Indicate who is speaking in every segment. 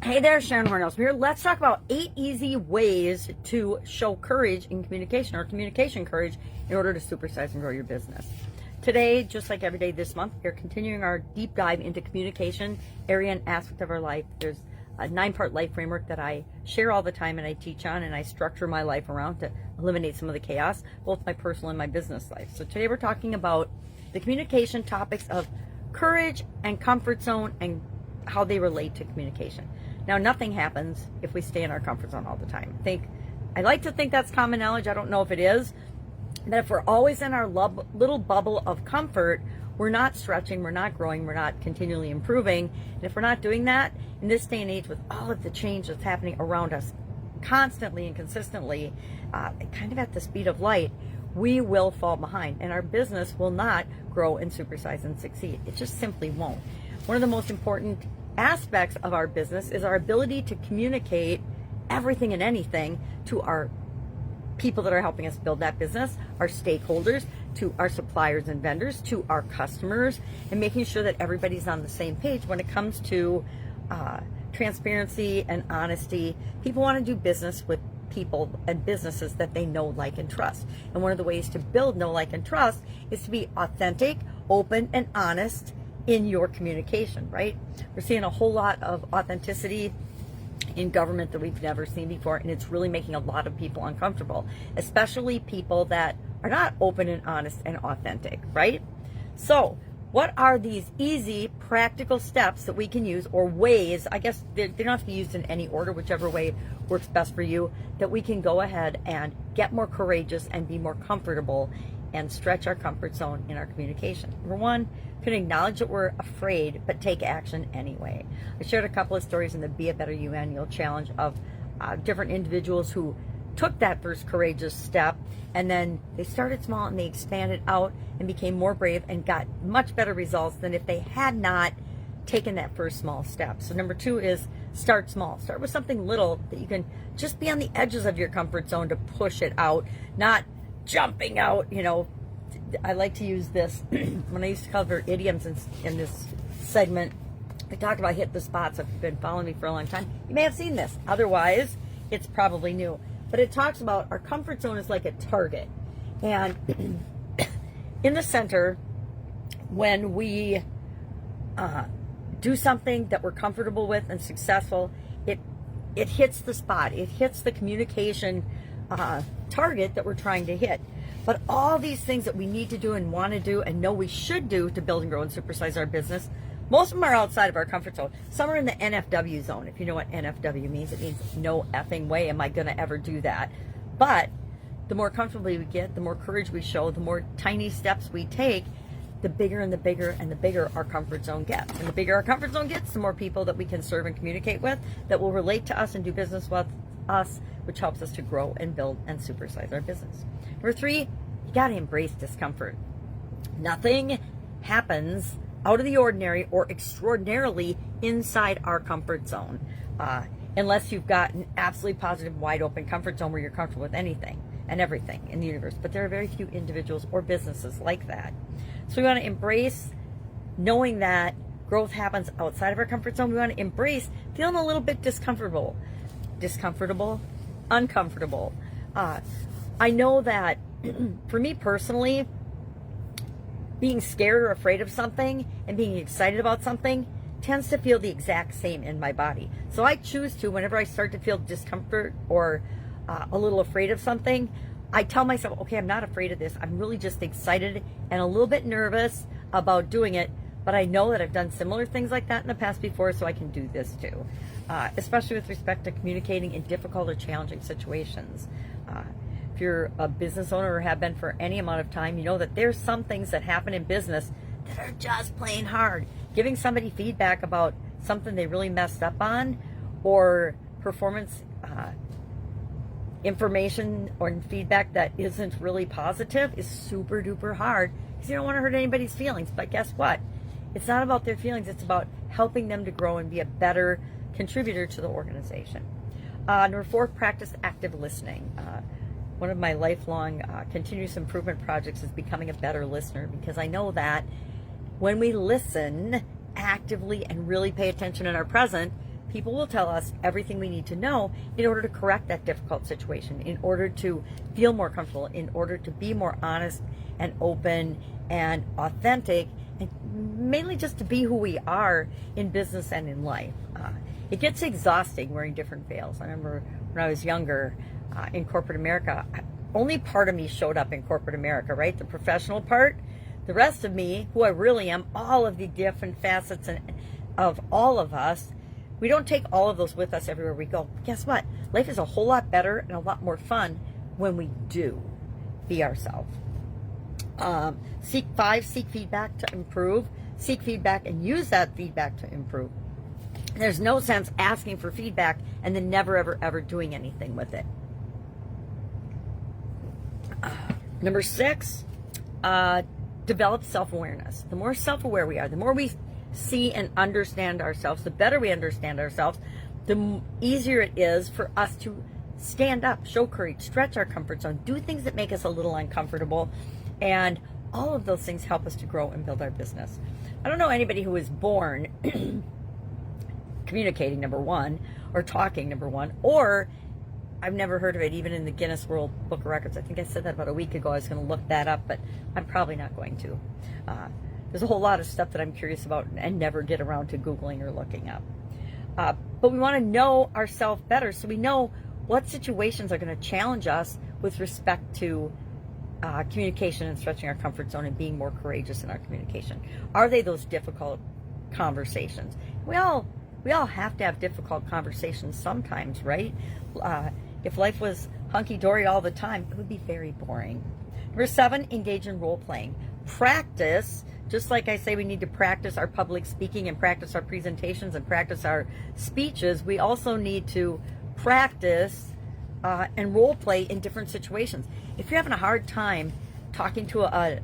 Speaker 1: Hey there, Sharon Horne-Ellstrom here. Let's talk about 8 easy ways to show courage in communication, or communication courage, in order to supersize and grow your business. Today, just like every day this month, we're continuing our deep dive into communication area and aspect of our life. There's a 9-part life framework that I share all the time and I teach on, and I structure my life around to eliminate some of the chaos, both my personal and my business life. So today we're talking about the communication topics of courage and comfort zone and how they relate to communication. Now, nothing happens if we stay in our comfort zone all the time. I like to think that's common knowledge. I don't know if it is. But if we're always in our little bubble of comfort, we're not stretching, we're not growing, we're not continually improving. And if we're not doing that, in this day and age, with all of the change that's happening around us constantly and consistently, kind of at the speed of light, we will fall behind. And our business will not grow and supersize and succeed. It just simply won't. One of the most important aspects of our business is our ability to communicate everything and anything to our people that are helping us build that business, our stakeholders, to our suppliers and vendors, to our customers, and making sure that everybody's on the same page when it comes to transparency and honesty. People want to do business with people and businesses that they know, like, and trust. And one of the ways to build know, like, and trust is to be authentic, open, and honest in your communication, right? We're seeing a whole lot of authenticity in government that we've never seen before, and it's really making a lot of people uncomfortable, especially people that are not open and honest and authentic, right? So what are these easy, practical steps that we can use, or ways, I guess they don't have to be used in any order, whichever way works best for you, that we can go ahead and get more courageous and be more comfortable and stretch our comfort zone in our communication. Number one, can acknowledge that we're afraid, but take action anyway. I shared a couple of stories in the Be a Better You annual challenge of different individuals who took that first courageous step, and then they started small and they expanded out and became more brave and got much better results than if they had not taken that first small step. So number two is start small. Start with something little that you can just be on the edges of your comfort zone to push it out, not jumping out. I like to use this when I used to cover idioms in this segment. I talked about hit the spots. If you've been following me for a long time, you may have seen this. Otherwise, it's probably new. But it talks about our comfort zone is like a target. And in the center, when we do something that we're comfortable with and successful, it hits the spot. It hits the communication target that we're trying to hit. But all these things that we need to do and want to do and know we should do to build and grow and supersize our business, most of them are outside of our comfort zone. Some are in the NFW zone. If you know what NFW means, it means no effing way am I going to ever do that. But the more comfortable we get, the more courage we show, the more tiny steps we take, the bigger and the bigger and the bigger our comfort zone gets. And the bigger our comfort zone gets, the more people that we can serve and communicate with that will relate to us and do business with us, which helps us to grow and build and supersize our business. Number three, you got to embrace discomfort. Nothing happens out of the ordinary or extraordinarily inside our comfort zone, unless you've got an absolutely positive, wide open comfort zone where you're comfortable with anything and everything in the universe. But there are very few individuals or businesses like that. So we want to embrace knowing that growth happens outside of our comfort zone. We want to embrace feeling a little bit uncomfortable. I know that for me personally, being scared or afraid of something and being excited about something tends to feel the exact same in my body. So I choose to, whenever I start to feel discomfort or a little afraid of something, I tell myself, okay, I'm not afraid of this. I'm really just excited and a little bit nervous about doing it, but I know that I've done similar things like that in the past before, so I can do this too, especially with respect to communicating in difficult or challenging situations. If you're a business owner or have been for any amount of time, you know that there's some things that happen in business that are just plain hard. Giving somebody feedback about something they really messed up on, or performance information or feedback that isn't really positive, is super duper hard, because you don't want to hurt anybody's feelings. But guess what? It's not about their feelings. It's about helping them to grow and be a better contributor to the organization. Number four, practice active listening. One of my lifelong continuous improvement projects is becoming a better listener, because I know that when we listen actively and really pay attention in our present, people will tell us everything we need to know in order to correct that difficult situation, in order to feel more comfortable, in order to be more honest and open and authentic, and mainly just to be who we are in business and in life. It gets exhausting wearing different veils. I remember when I was younger in corporate America, only part of me showed up in corporate America, right? The professional part. The rest of me, who I really am, all of the different facets of all of us, we don't take all of those with us everywhere we go. Guess what? Life is a whole lot better and a lot more fun when we do be ourselves. Seek feedback to improve. Seek feedback and use that feedback to improve. There's no sense asking for feedback and then never, ever, ever doing anything with it. Number 6, develop self-awareness. The more self-aware we are, the more we see and understand ourselves, the better we understand ourselves, the easier it is for us to stand up, show courage, stretch our comfort zone, do things that make us a little uncomfortable, and all of those things help us to grow and build our business. I don't know anybody who was born communicating, number one, or talking, number one, or I've never heard of it even in the Guinness World Book of Records. I think I said that about a week ago. I was going to look that up, but I'm probably not going to. There's a whole lot of stuff that I'm curious about and never get around to Googling or looking up. But we want to know ourselves better so we know what situations are going to challenge us with respect to communication and stretching our comfort zone and being more courageous in our communication. Are they those difficult conversations? We all have to have difficult conversations sometimes, right? If life was hunky-dory all the time, it would be very boring. Number 7, engage in role-playing. Practice, just like I say we need to practice our public speaking and practice our presentations and practice our speeches, we also need to practice and role-play in different situations. If you're having a hard time talking to a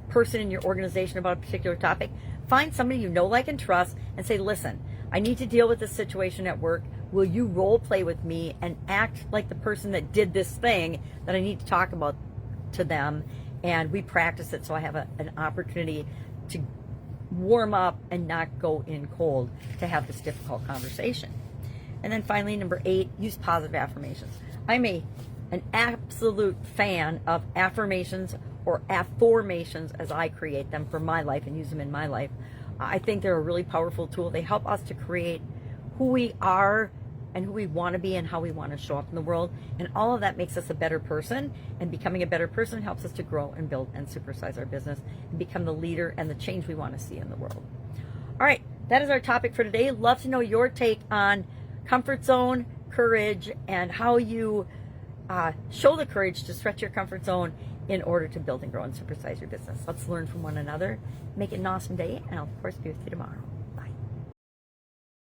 Speaker 1: person in your organization about a particular topic, find somebody you know, like, and trust and say, listen, I need to deal with this situation at work. Will you role play with me and act like the person that did this thing that I need to talk about to them? And we practice it so I have an opportunity to warm up and not go in cold to have this difficult conversation. And then finally, number 8, use positive affirmations. I'm an absolute fan of affirmations or afformations as I create them for my life and use them in my life. I think they're a really powerful tool. They help us to create who we are and who we want to be and how we want to show up in the world. And all of that makes us a better person. And becoming a better person helps us to grow and build and supersize our business and become the leader and the change we want to see in the world. All right, that is our topic for today. Love to know your take on comfort zone, courage, and how you show the courage to stretch your comfort zone in order to build and grow and supersize your business. Let's learn from one another. Make it an awesome day, and I'll, of course, be with you tomorrow.